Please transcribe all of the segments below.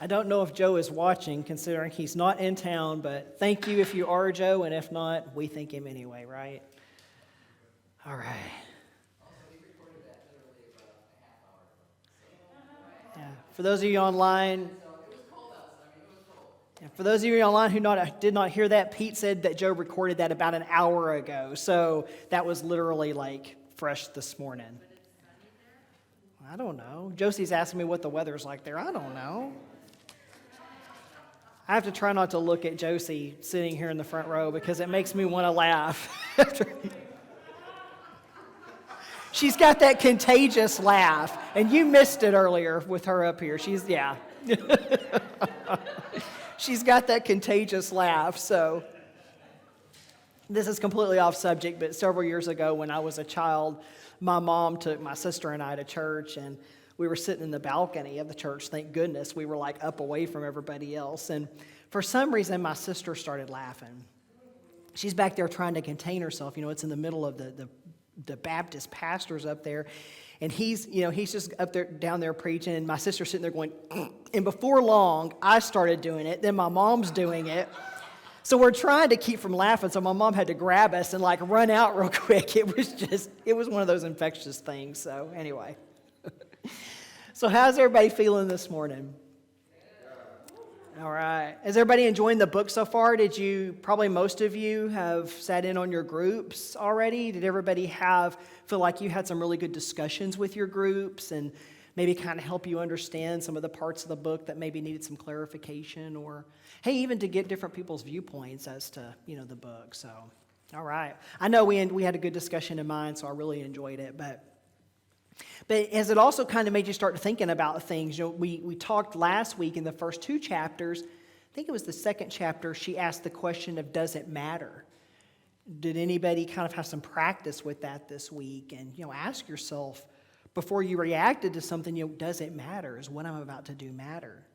I don't know if Joe is watching, considering he's not in town, but thank you if you are, Joe, and if not, we thank him anyway, right? All right. Yeah. For those of you online, who did not hear that, Pete said that Joe recorded that about an hour ago, so that was literally like fresh this morning. I don't know. Josie's asking me what the weather's like there. I don't know. I have to try not to look at Josie sitting here in the front row because it makes me want to laugh. She's got that contagious laugh, and you missed it earlier with her up here. She's got that contagious laugh, so this is completely off subject, but several years ago when I was a child, my mom took my sister and I to church, and we were sitting in the balcony of the church. Thank goodness we were like up away from everybody else. And for some reason, my sister started laughing. She's back there trying to contain herself. It's in the middle of the Baptist pastors up there. And he's just up there, down there preaching. And my sister's sitting there going, and before long, I started doing it. Then my mom's doing it. So we're trying to keep from laughing. So my mom had to grab us and like run out real quick. It was one of those infectious things. So anyway. So how's everybody feeling this morning? All right. Is everybody enjoying the book so far? Probably most of you have sat in on your groups already. Did everybody feel like you had some really good discussions with your groups and maybe kind of help you understand some of the parts of the book that maybe needed some clarification, or, hey, even to get different people's viewpoints as to, the book. So, all right. I know we had a good discussion in mind, so I really enjoyed it, But as it also kind of made you start thinking about things, we talked last week in the first two chapters. I think it was the second chapter. She asked the question of, does it matter? Did anybody kind of have some practice with that this week? And ask yourself before you reacted to something, does it matter? Is what I'm about to do matter?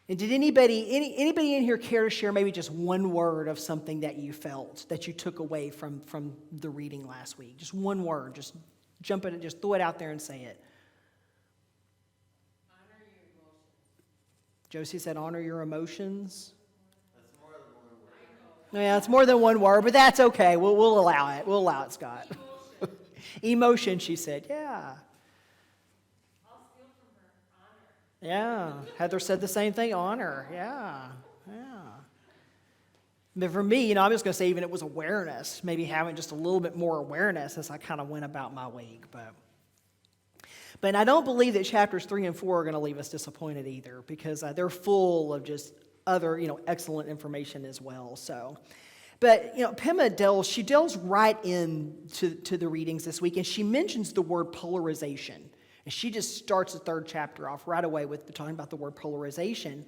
And did anybody in here care to share maybe just one word of something that you felt that you took away from the reading last week? Just one word. Just jump in and just throw it out there and say it. Honor your emotions. Josie said, honor your emotions. That's more than one word. Yeah, it's more than one word, but that's okay. We'll allow it. We'll allow it, Scott. Emotion, she said. Yeah. I'll steal from her. Honor. Yeah. Heather said the same thing. Honor. Yeah. But for me, I'm just going to say even it was awareness, maybe having just a little bit more awareness as I kind of went about my week. But I don't believe that chapters 3 and 4 are going to leave us disappointed either, because they're full of just other, excellent information as well. So, but, Pema delves right into the readings this week, and she mentions the word polarization. And she just starts the third chapter off right away with talking about the word polarization.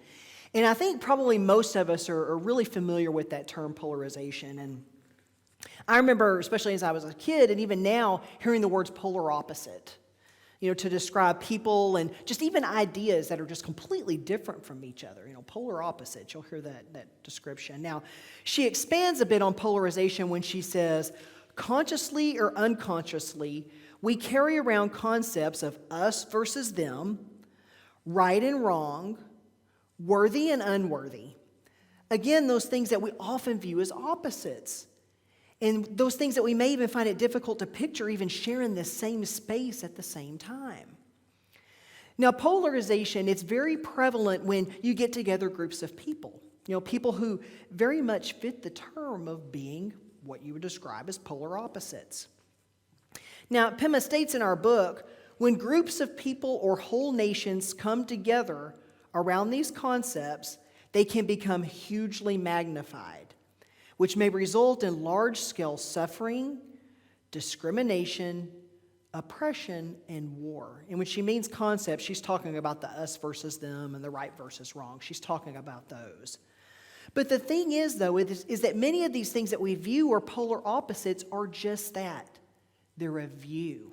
And I think probably most of us are really familiar with that term polarization. And I remember, especially as I was a kid, and even now, hearing the words polar opposite, to describe people and just even ideas that are just completely different from each other. Polar opposites, you'll hear that description. Now, she expands a bit on polarization when she says, consciously or unconsciously, we carry around concepts of us versus them, right and wrong, worthy and unworthy. Again, those things that we often view as opposites. And those things that we may even find it difficult to picture even sharing the same space at the same time. Now, polarization, it's very prevalent when you get together groups of people. People who very much fit the term of being what you would describe as polar opposites. Now, Pema states in our book, when groups of people or whole nations come together around these concepts, they can become hugely magnified, which may result in large-scale suffering, discrimination, oppression, and war. And when she means concepts, she's talking about the us versus them and the right versus wrong. She's talking about those. But the thing is, though, is that many of these things that we view are polar opposites are just that. They're a view.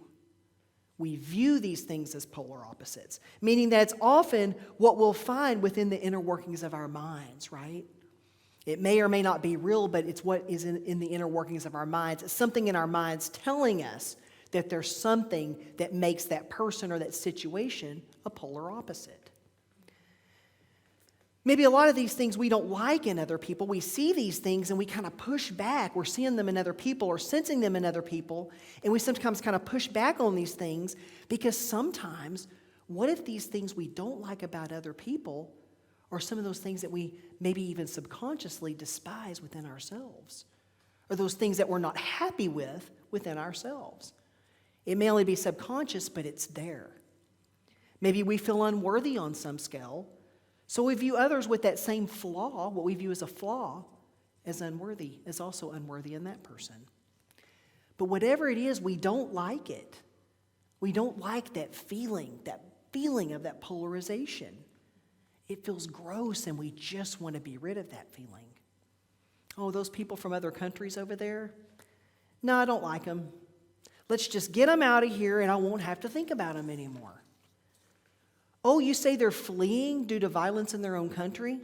We view these things as polar opposites, meaning that it's often what we'll find within the inner workings of our minds, right? It may or may not be real, but it's what is in the inner workings of our minds. It's something in our minds telling us that there's something that makes that person or that situation a polar opposite. Maybe a lot of these things we don't like in other people. We see these things and we kind of push back. We're seeing them in other people or sensing them in other people. And we sometimes kind of push back on these things because sometimes, what if these things we don't like about other people are some of those things that we maybe even subconsciously despise within ourselves? Or those things that we're not happy with within ourselves? It may only be subconscious, but it's there. Maybe we feel unworthy on some scale. So we view others with that same flaw, what we view as a flaw, as unworthy, as also unworthy in that person. But whatever it is, we don't like it. We don't like that feeling of that polarization. It feels gross and we just want to be rid of that feeling. Oh, those people from other countries over there? No, I don't like them. Let's just get them out of here and I won't have to think about them anymore. Oh, you say they're fleeing due to violence in their own country?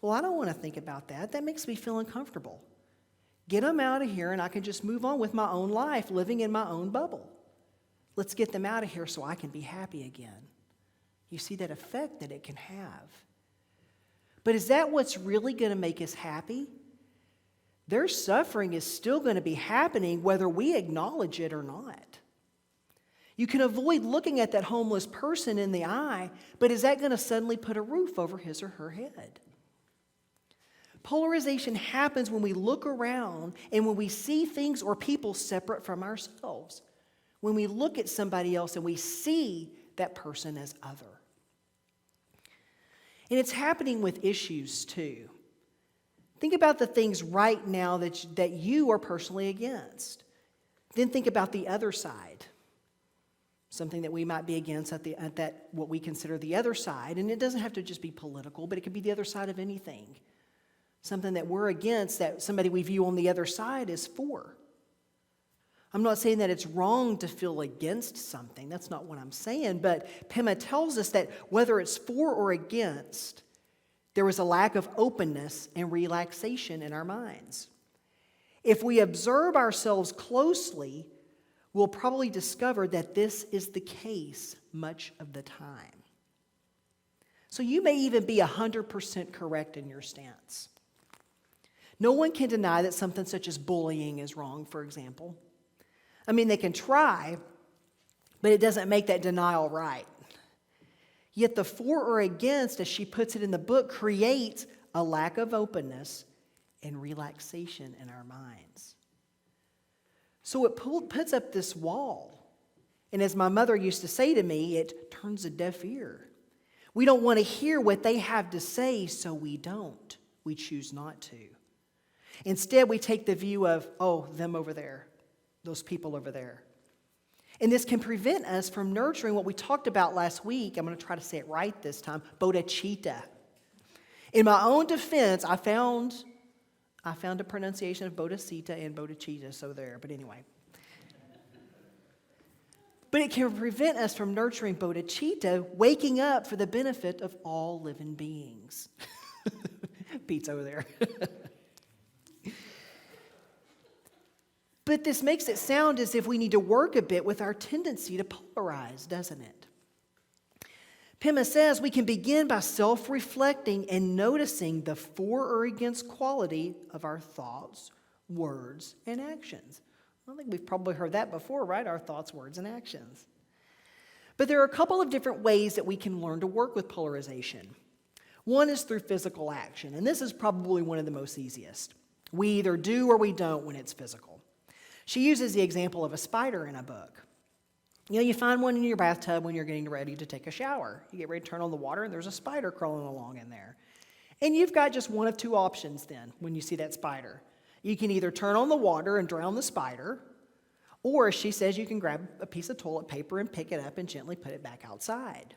Well, I don't want to think about that. That makes me feel uncomfortable. Get them out of here and I can just move on with my own life, living in my own bubble. Let's get them out of here so I can be happy again. You see that effect that it can have. But is that what's really going to make us happy? Their suffering is still going to be happening whether we acknowledge it or not. You can avoid looking at that homeless person in the eye, but is that going to suddenly put a roof over his or her head? Polarization happens when we look around and when we see things or people separate from ourselves. When we look at somebody else and we see that person as other. And it's happening with issues too. Think about the things right now that you are personally against. Then think about the other side. Something that we might be against at that what we consider the other side. And it doesn't have to just be political, but it could be the other side of anything. Something that we're against that somebody we view on the other side is for. I'm not saying that it's wrong to feel against something. That's not what I'm saying. But Pema tells us that whether it's for or against, there is a lack of openness and relaxation in our minds. If we observe ourselves closely, we'll probably discover that this is the case much of the time. So you may even be 100% correct in your stance. No one can deny that something such as bullying is wrong, for example. I mean, they can try, but it doesn't make that denial right. Yet the for or against, as she puts it in the book, creates a lack of openness and relaxation in our minds. So it puts up this wall. And as my mother used to say to me, it turns a deaf ear. We don't want to hear what they have to say, so we don't. We choose not to. Instead, we take the view of, oh, them over there, those people over there. And this can prevent us from nurturing what we talked about last week. I'm going to try to say it right this time, bodhicitta. In my own defense, I found a pronunciation of bodhicitta and bodhicitta, so there. But anyway. But it can prevent us from nurturing bodhicitta, waking up for the benefit of all living beings. Pete's over there. But this makes it sound as if we need to work a bit with our tendency to polarize, doesn't it? Pema says we can begin by self-reflecting and noticing the for or against quality of our thoughts, words, and actions. I think we've probably heard that before, right? Our thoughts, words, and actions. But there are a couple of different ways that we can learn to work with polarization. One is through physical action, and this is probably one of the most easiest. We either do or we don't when it's physical. She uses the example of a spider in a book. You know, you find one in your bathtub when you're getting ready to take a shower. You get ready to turn on the water, and there's a spider crawling along in there. And you've got just one of two options then when you see that spider. You can either turn on the water and drown the spider, or, as she says, you can grab a piece of toilet paper and pick it up and gently put it back outside.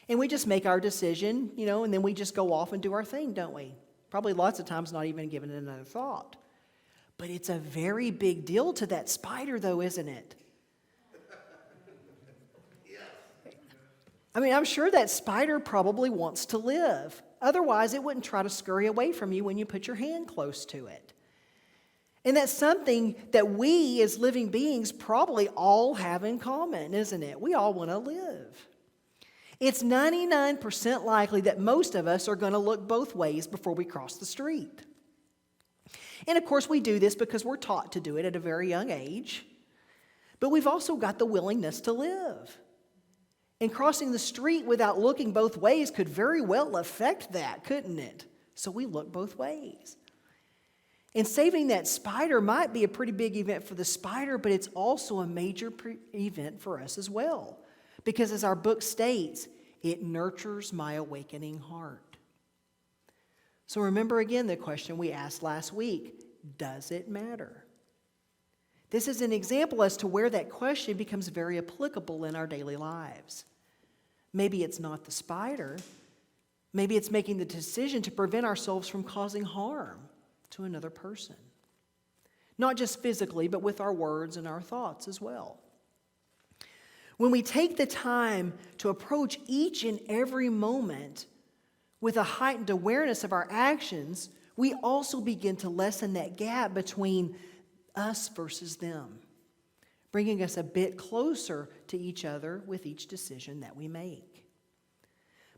And we just make our decision, you know, and then we just go off and do our thing, don't we? Probably lots of times not even giving it another thought. But it's a very big deal to that spider, though, isn't it? I mean, I'm sure that spider probably wants to live. Otherwise, it wouldn't try to scurry away from you when you put your hand close to it. And that's something that we as living beings probably all have in common, isn't it? We all want to live. It's 99% likely that most of us are going to look both ways before we cross the street. And of course, we do this because we're taught to do it at a very young age. But we've also got the willingness to live. And crossing the street without looking both ways could very well affect that, couldn't it? So we look both ways. And saving that spider might be a pretty big event for the spider, but it's also a major event for us as well. Because as our book states, it nurtures my awakening heart. So remember again the question we asked last week, does it matter? This is an example as to where that question becomes very applicable in our daily lives. Maybe it's not the spider. Maybe it's making the decision to prevent ourselves from causing harm to another person. Not just physically, but with our words and our thoughts as well. When we take the time to approach each and every moment with a heightened awareness of our actions, we also begin to lessen that gap between us versus them, bringing us a bit closer to each other with each decision that we make.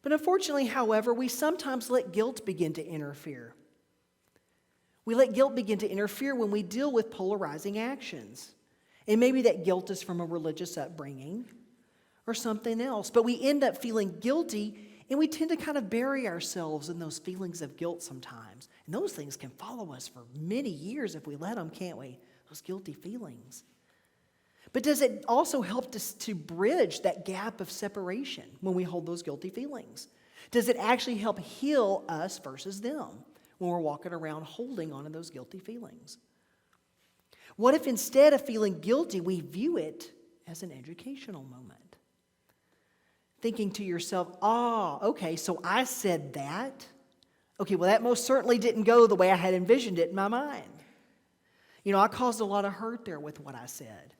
But unfortunately, however, we sometimes let guilt begin to interfere. We let guilt begin to interfere when we deal with polarizing actions. And maybe that guilt is from a religious upbringing or something else. But we end up feeling guilty, and we tend to kind of bury ourselves in those feelings of guilt sometimes. And those things can follow us for many years if we let them, can't we? Those guilty feelings. But does it also help us to bridge that gap of separation when we hold those guilty feelings? Does it actually help heal us versus them when we're walking around holding on to those guilty feelings? What if instead of feeling guilty, we view it as an educational moment? Thinking to yourself, okay, so I said that. Okay, well, that most certainly didn't go the way I had envisioned it in my mind. I caused a lot of hurt there with what I said.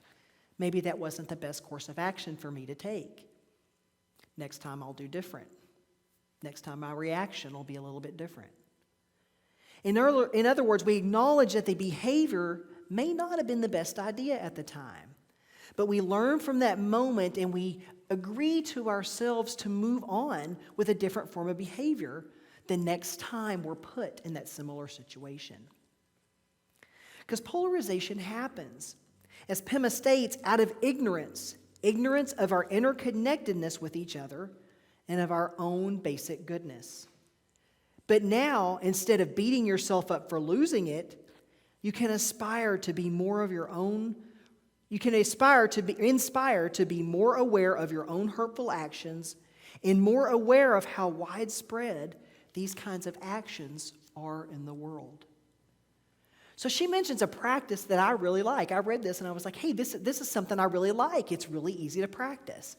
Maybe that wasn't the best course of action for me to take. Next time I'll do different. Next time my reaction will be a little bit different. In other words, we acknowledge that the behavior may not have been the best idea at the time. But we learn from that moment and we agree to ourselves to move on with a different form of behavior the next time we're put in that similar situation. Because polarization happens. As Pema states, out of ignorance of our interconnectedness with each other and of our own basic goodness. But now, instead of beating yourself up for losing it, you can aspire to be more of your own. You can inspire to be more aware of your own hurtful actions and more aware of how widespread these kinds of actions are in the world. So she mentions a practice that I really like. I read this and I was like, hey, this is something I really like. It's really easy to practice.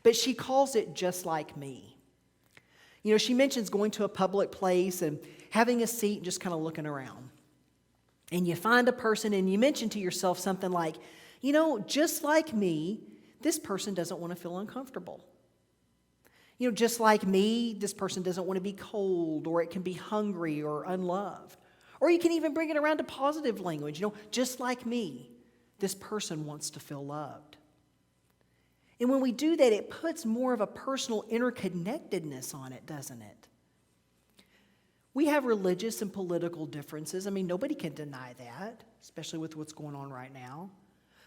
But she calls it just like me. She mentions going to a public place and having a seat and just kind of looking around. And you find a person and you mention to yourself something like, just like me, this person doesn't want to feel uncomfortable. Just like me, this person doesn't want to be cold, or it can be hungry or unloved. Or you can even bring it around to positive language. Just like me, this person wants to feel loved. And when we do that, it puts more of a personal interconnectedness on it, doesn't it? We have religious and political differences. Nobody can deny that, especially with what's going on right now.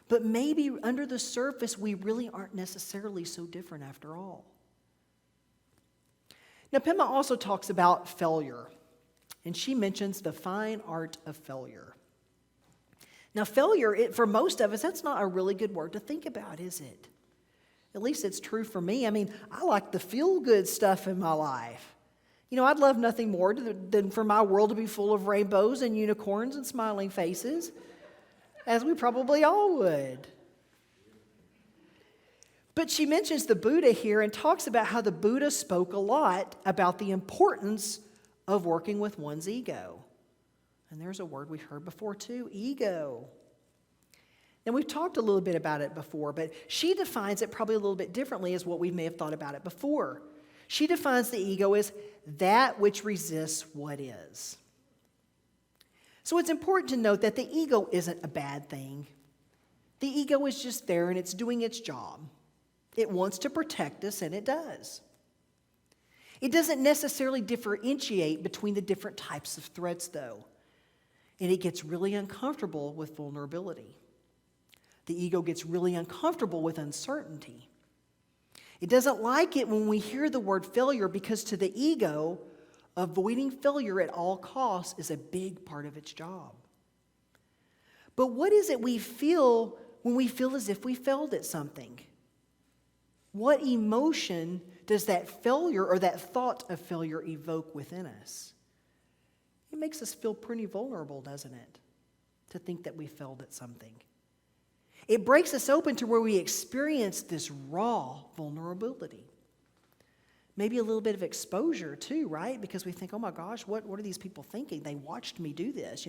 But maybe under the surface, we really aren't necessarily so different after all. Now, Pema also talks about failure, and she mentions the fine art of failure. Now, failure, for most of us, that's not a really good word to think about, is it? At least it's true for me. I like the feel-good stuff in my life. I'd love nothing more than for my world to be full of rainbows and unicorns and smiling faces, as we probably all would. But she mentions the Buddha here and talks about how the Buddha spoke a lot about the importance of working with one's ego. And there's a word we've heard before too, ego. Now, we've talked a little bit about it before, but she defines it probably a little bit differently as what we may have thought about it before. She defines the ego as that which resists what is. So it's important to note that the ego isn't a bad thing. The ego is just there and it's doing its job. It wants to protect us, and it does. It doesn't necessarily differentiate between the different types of threats, though. And it gets really uncomfortable with vulnerability. The ego gets really uncomfortable with uncertainty. It doesn't like it when we hear the word failure because to the ego, avoiding failure at all costs is a big part of its job. But what is it we feel when we feel as if we failed at something? What emotion does that failure or that thought of failure evoke within us? It makes us feel pretty vulnerable, doesn't it? To think that we failed at something. It breaks us open to where we experience this raw vulnerability. Maybe a little bit of exposure too, right? Because we think, oh my gosh, what are these people thinking? They watched me do this,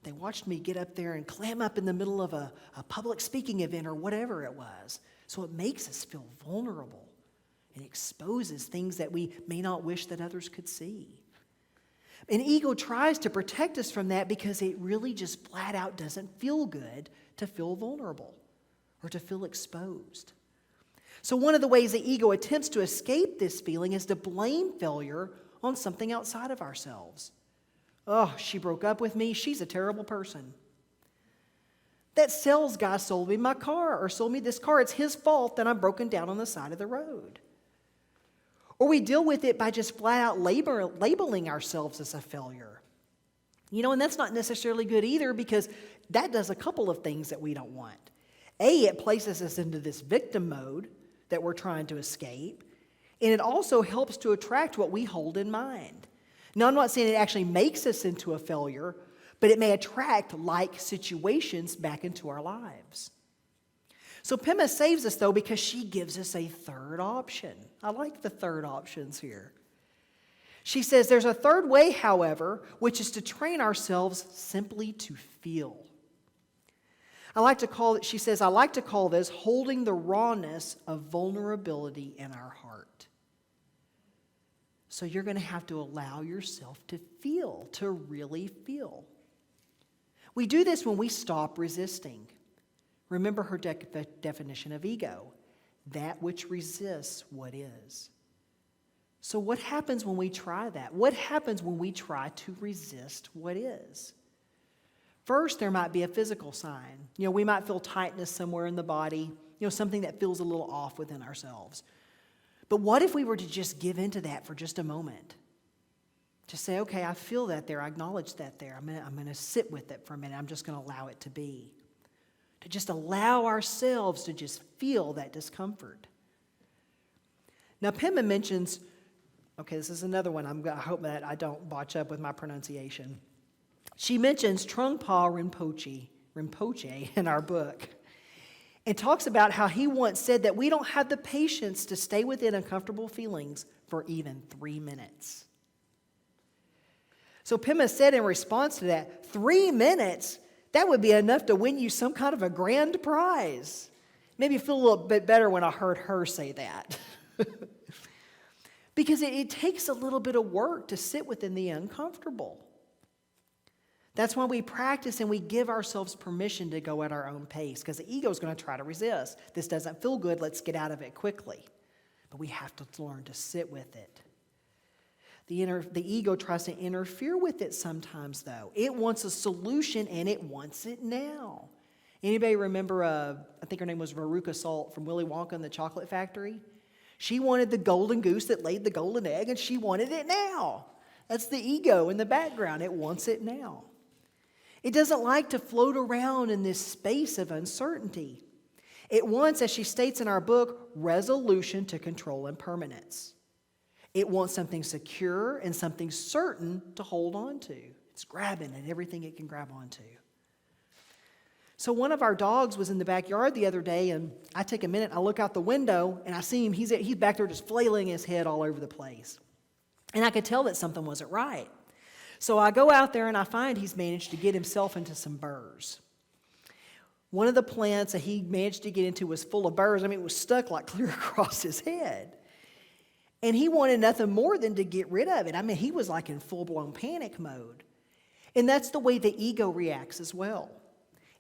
They watched me get up there and clam up in the middle of a public speaking event or whatever it was. So it makes us feel vulnerable. It exposes things that we may not wish that others could see. And ego tries to protect us from that because it really just flat out doesn't feel good to feel vulnerable or to feel exposed. So one of the ways the ego attempts to escape this feeling is to blame failure on something outside of ourselves. Oh, she broke up with me. She's a terrible person. That sales guy sold me my car or sold me this car. It's his fault that I'm broken down on the side of the road. Or we deal with it by just flat out labeling ourselves as a failure. And that's not necessarily good either because that does a couple of things that we don't want. A, it places us into this victim mode that we're trying to escape. And it also helps to attract what we hold in mind. Now, I'm not saying it actually makes us into a failure, but it may attract like situations back into our lives. So Pema saves us, though, because she gives us a third option. I like the third options here. She says there's a third way, however, which is to train ourselves simply to feel. She says, I like to call this holding the rawness of vulnerability in our heart. So you're going to have to allow yourself to feel, to really feel. We do this when we stop resisting. Remember her definition of ego, that which resists what is. So what happens when we try that? What happens when we try to resist what is? First, there might be a physical sign. We might feel tightness somewhere in the body, something that feels a little off within ourselves. But what if we were to just give into that for just a moment? Just say, okay, I feel that there. I acknowledge that there. I'm going to sit with it for a minute. I'm just going to allow it to be. To just allow ourselves to just feel that discomfort. Now, Pema mentions, this is another one. I hope that I don't botch up with my pronunciation. She mentions Trungpa Rinpoche in our book and talks about how he once said that we don't have the patience to stay within uncomfortable feelings for even 3 minutes. So Pema said in response to that, 3 minutes? That would be enough to win you some kind of a grand prize. Made me feel a little bit better when I heard her say that. Because it takes a little bit of work to sit within the uncomfortable. That's why we practice and we give ourselves permission to go at our own pace, because the ego is going to try to resist. This doesn't feel good, let's get out of it quickly. But we have to learn to sit with it. The ego tries to interfere with it sometimes, though. It wants a solution, and it wants it now. Anybody remember, I think her name was Veruca Salt from Willy Wonka and the Chocolate Factory? She wanted the golden goose that laid the golden egg, and she wanted it now. That's the ego in the background. It wants it now. It doesn't like to float around in this space of uncertainty. It wants, as she states in our book, resolution to control impermanence. It wants something secure and something certain to hold on to. It's grabbing at everything it can grab onto. So one of our dogs was in the backyard the other day, and I take a minute, I look out the window, and I see him, he's back there just flailing his head all over the place. And I could tell that something wasn't right. So I go out there, and I find he's managed to get himself into some burrs. One of the plants that he managed to get into was full of burrs. It was stuck like clear across his head. And he wanted nothing more than to get rid of it. He was like in full-blown panic mode. And that's the way the ego reacts as well.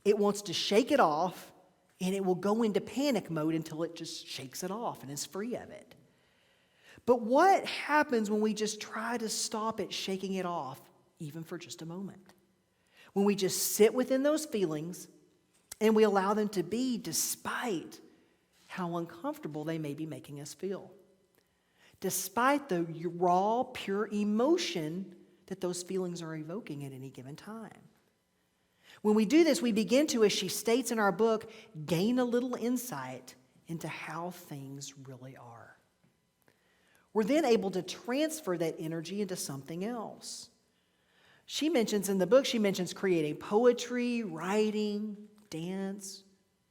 It wants to shake it off, and it will go into panic mode until it just shakes it off and is free of it. But what happens when we just try to stop it, shaking it off, even for just a moment? When we just sit within those feelings and we allow them to be despite how uncomfortable they may be making us feel. Despite the raw, pure emotion that those feelings are evoking at any given time. When we do this, we begin to, as she states in our book, gain a little insight into how things really are. We're then able to transfer that energy into something else. She mentions in the book, creating poetry, writing, dance,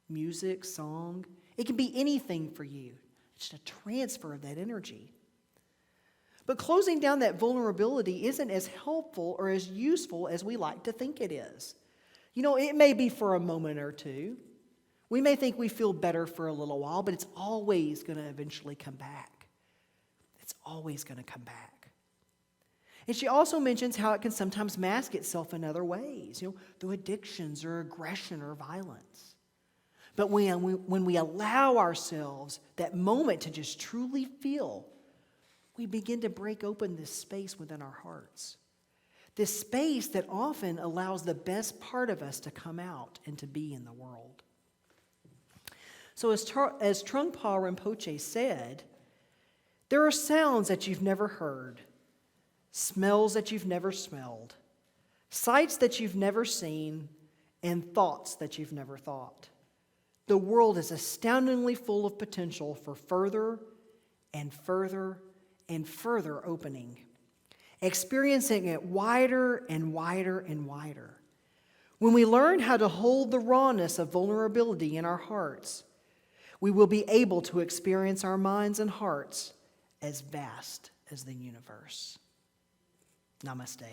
music, song. It can be anything for you. It's just a transfer of that energy. But closing down that vulnerability isn't as helpful or as useful as we like to think it is. It may be for a moment or two. We may think we feel better for a little while, but it's always going to eventually come back. It's always going to come back. And she also mentions how it can sometimes mask itself in other ways, through addictions or aggression or violence. But when we allow ourselves that moment to just truly feel, we begin to break open this space within our hearts. This space that often allows the best part of us to come out and to be in the world. So as Trungpa Rinpoche said, there are sounds that you've never heard, smells that you've never smelled, sights that you've never seen, and thoughts that you've never thought. The world is astoundingly full of potential for further and further and further opening, experiencing it wider and wider and wider. When we learn how to hold the rawness of vulnerability in our hearts, we will be able to experience our minds and hearts as vast as the universe. Namaste.